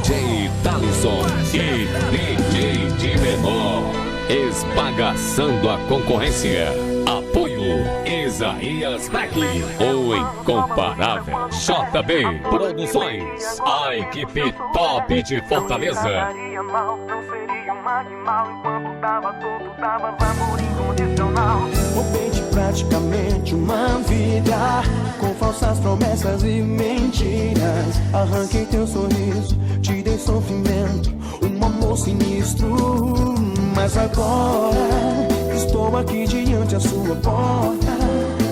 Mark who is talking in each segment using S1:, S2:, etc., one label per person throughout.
S1: DJ Dalisson e DJ de menor, esbagaçando a concorrência. Apoio Isaías Black, o incomparável JB Produções, a equipe top de Fortaleza.
S2: Roubei praticamente uma vida com falsas promessas e mentiras. Arranquei teu sorriso, te dei sofrimento, um amor sinistro. Mas agora estou aqui diante a sua porta,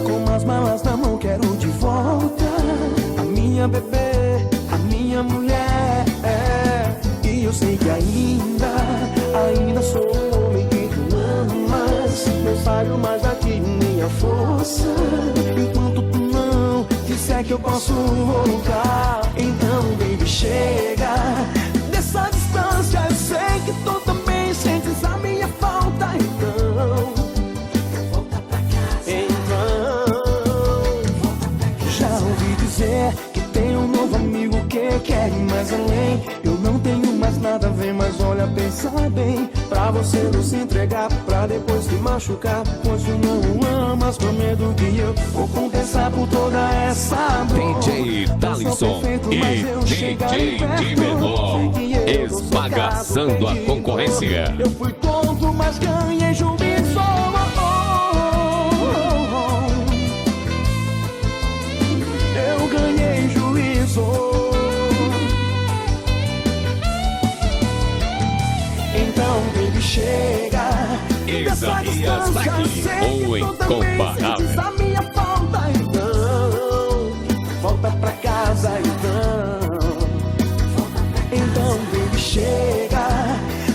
S2: com as malas na mão quero de volta a minha bebê, a minha mulher. E eu sei que ainda sou o homem que tu amas. Não saio mais daqui minha força, enquanto tu não disser que eu posso voltar. Então baby, chega dessa distância. Eu sei que tu também sentes a minha falta. Então volta pra casa. Já ouvi dizer que tem um novo amigo que quer ir mais além. Eu não tenho mais nada a ver, mas olha, pensa bem, pra você não se entregar, pra depois se machucar. Pois tu não amas, com medo que eu vou compensar por toda essa dor.
S1: DJ Dalisson e DJ de menor, esbagaçando a concorrência.
S2: Eu fui tonto, mas ganhei juízo. Eu ganhei juízo. Então, baby, chega dessa
S1: Isaías
S2: distância.
S1: Black,
S2: Eu sei
S1: o
S2: que tu também
S1: incomparável.
S2: sentes a minha falta. Então, volta pra casa. Então, baby, chega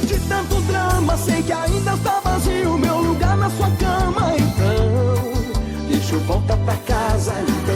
S2: de tanto drama. Sei que ainda está vazio meu lugar na sua cama. Então, deixa eu voltar pra casa. Então